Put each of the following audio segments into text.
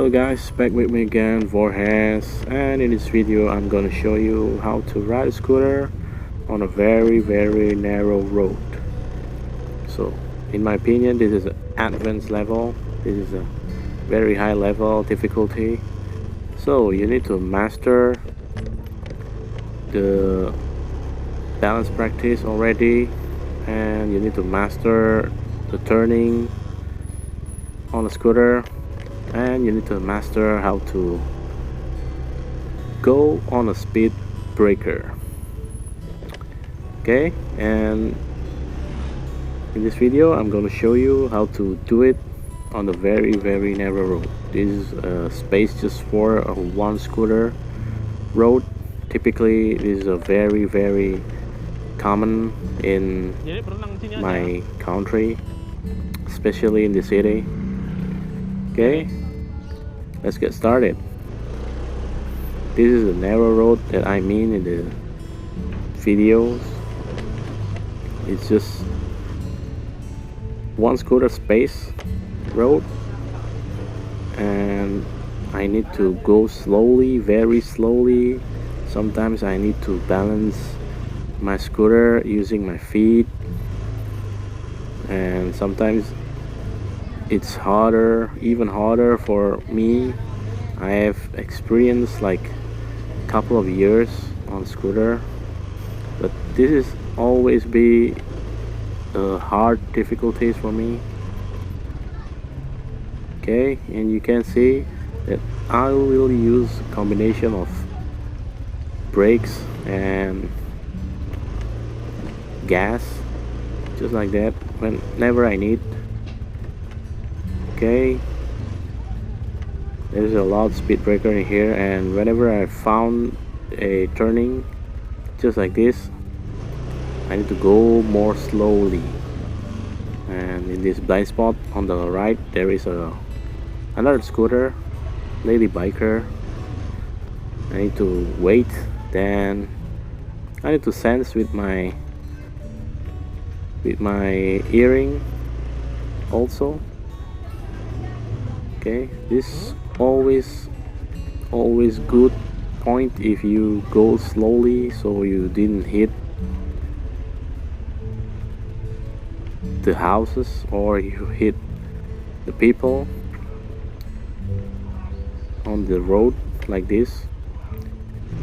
Hello guys, back with me again, Vorhesz, and in this video I'm gonna show you how to ride a scooter on a very narrow road. So in my opinion, this is an advanced level. This is a very high level difficulty. So you need to master the balance practice already, and you need to master the turning on a scooter, and you need to master how to go on a speed breaker. Okay, and in this video I'm going to show you how to do it on a very narrow road. This is a space just for a one scooter road. Typically this is a very common in my country, especially in the city. Okay, let's get started. This is the narrow road that I mean in the videos. It's just one scooter space road, and I need to go slowly, very slowly. Sometimes I need to balance my scooter using my feet, and sometimes it's harder, even harder for me. I have experienced like a couple of years on scooter, but this is always be hard difficulties for me. Okay, and you can see that I will use a combination of brakes and gas, just like that, whenever I need. Okay, there's a lot of speed breaker in here, and whenever I found a turning just like this, I need to go more slowly. And in this blind spot on the right there is another scooter, lady biker. I need to wait, then I need to sense with my earring also. Okay, this always good point if you go slowly so you didn't hit the houses or you hit the people on the road like this.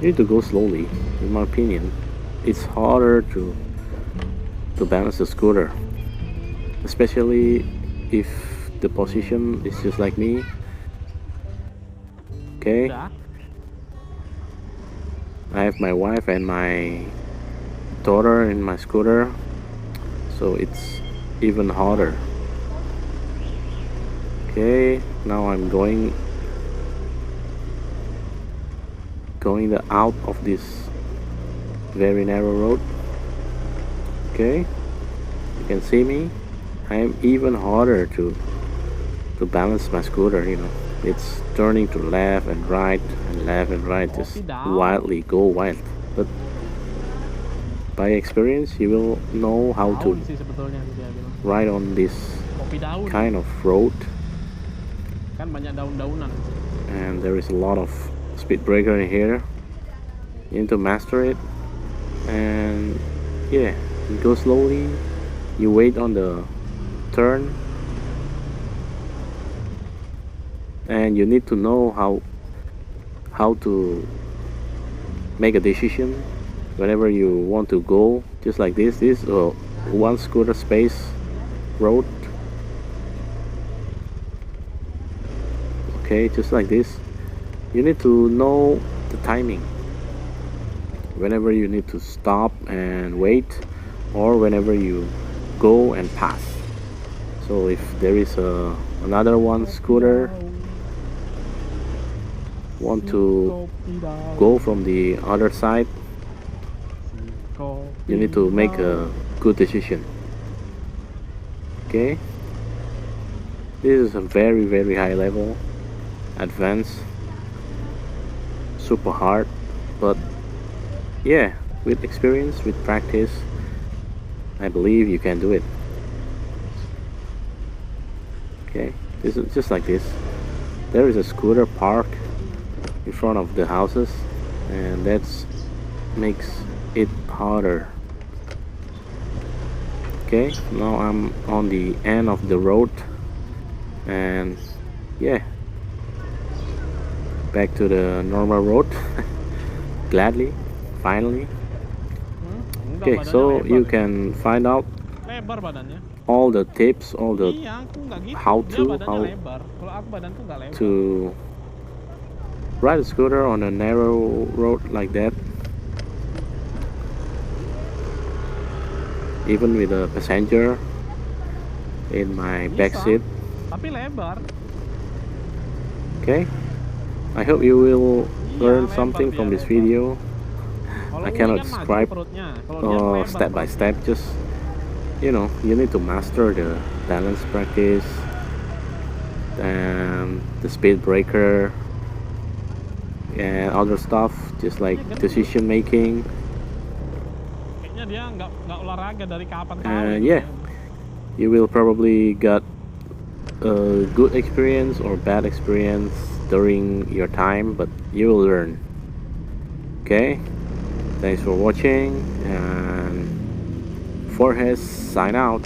You need to go slowly. In my opinion, it's harder to balance the scooter, especially if the position is just like me. Okay, I have my wife and my daughter in my scooter, so it's even harder. Okay, now I'm going out of this very narrow road. Okay, you can see me. I am even harder to balance my scooter, you know. It's turning to left and right, just wildly go wild. But by experience you will know how to ride on this kind of road. And there is a lot of speed breaker in here. You need to master it, and yeah, you go slowly, you wait on the turn, and you need to know how to make a decision whenever you want to go just like this. This is a one scooter space road. Okay, just like this. You need to know the timing whenever you need to stop and wait, or whenever you go and pass. So if there is another one scooter want to go from the other side, you need to make a good decision. Okay, this is a very high level, advanced, super hard, but yeah, with experience, with practice, I believe you can do it. Okay, this is just like this. there is a scooter park in front of the houses, and that makes it harder. Okay, now I'm on the end of the road, and yeah, back to the normal road. Gladly, finally. Okay, so you can find out Lebar badannya. all the tips, all the Iya, aku nggak gitu. how Dia to badannya lebar. Kalau aku badanku nggak lebar. to ride a scooter on a narrow road like that, even with a passenger in my back seat. Tapi lebar. Okay, I hope you will learn lebar something dia, from this lebar. video. Kalau I ini cannot kan maju describe perutnya. Kalau dia lebar step by perutnya. step, just you know, you need to master the balance practice and the speed breaker and other stuff, just like decision making. Kayaknya dia nggak olahraga dari kapan tahu. And yeah, you will probably get a good experience or bad experience during your time, but you will learn. Okay, thanks for watching, and Vorhesz sign out.